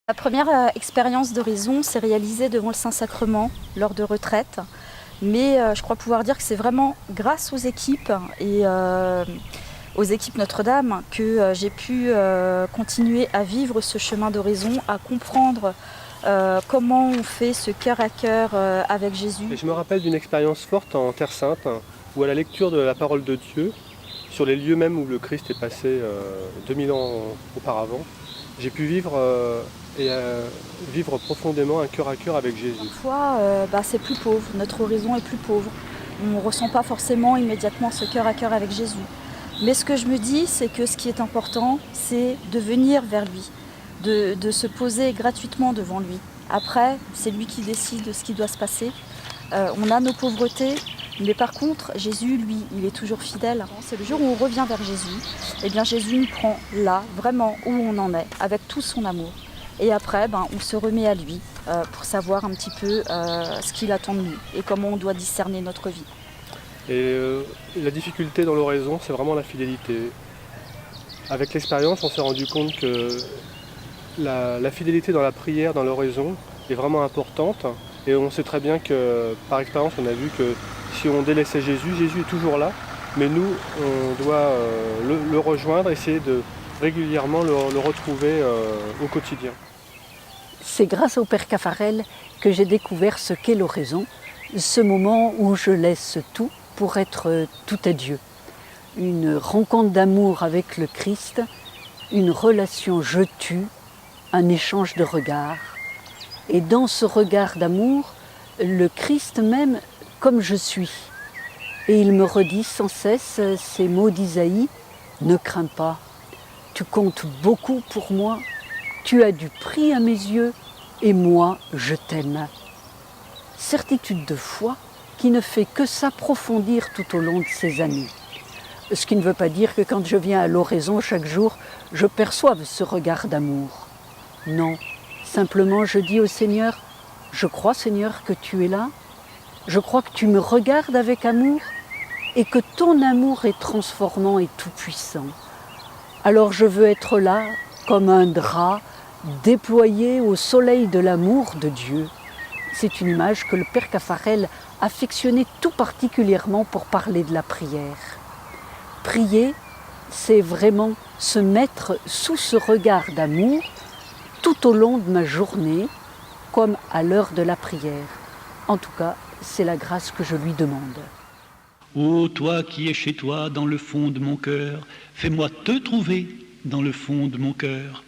Ma première expérience d'horizon s'est réalisée devant le Saint-Sacrement lors de retraite. Mais je crois pouvoir dire que c'est vraiment grâce aux équipes et aux équipes Notre-Dame que j'ai pu continuer à vivre ce chemin d'horizon, à comprendre comment on fait ce cœur à cœur avec Jésus. Et je me rappelle d'une expérience forte en Terre Sainte, où à la lecture de la parole de Dieu, sur les lieux même où le Christ est passé 2000 ans auparavant, j'ai pu vivre vivre profondément un cœur à cœur avec Jésus. Parfois, c'est plus pauvre, notre horizon est plus pauvre. On ne ressent pas forcément immédiatement ce cœur à cœur avec Jésus. Mais ce que je me dis, c'est que ce qui est important, c'est de venir vers lui, de se poser gratuitement devant lui. Après, c'est lui qui décide de ce qui doit se passer. On a nos pauvretés, mais par contre, Jésus, lui, il est toujours fidèle. C'est le jour où on revient vers Jésus, et bien Jésus nous prend là, vraiment où on en est, avec tout son amour. Et après, on se remet à lui pour savoir un petit peu ce qu'il attend de nous et comment on doit discerner notre vie. Et la difficulté dans l'oraison, c'est vraiment la fidélité. Avec l'expérience, on s'est rendu compte que la fidélité dans la prière, dans l'oraison, est vraiment importante. Et on sait très bien que, par expérience, on a vu que si on délaissait Jésus, Jésus est toujours là. Mais nous, on doit le rejoindre, essayer de régulièrement le retrouver au quotidien. C'est grâce au Père Caffarel que j'ai découvert ce qu'est l'oraison, ce moment où je laisse tout pour être tout à Dieu. Une rencontre d'amour avec le Christ, une relation je tue, un échange de regards. Et dans ce regard d'amour, le Christ m'aime comme je suis. Et il me redit sans cesse ces mots d'Isaïe, « Ne crains pas, tu comptes beaucoup pour moi, tu as du prix à mes yeux et moi je t'aime. » Certitude de foi qui ne fait que s'approfondir tout au long de ces années. Ce qui ne veut pas dire que quand je viens à l'oraison chaque jour, je perçoive ce regard d'amour. Non, simplement je dis au Seigneur, je crois Seigneur que tu es là, je crois que tu me regardes avec amour et que ton amour est transformant et tout-puissant. Alors je veux être là comme un drap déployé au soleil de l'amour de Dieu. C'est une image que le Père Caffarel affectionnait tout particulièrement pour parler de la prière. Prier, c'est vraiment se mettre sous ce regard d'amour tout au long de ma journée, comme à l'heure de la prière. En tout cas, c'est la grâce que je lui demande. Ô toi qui es chez toi dans le fond de mon cœur, fais-moi te trouver dans le fond de mon cœur.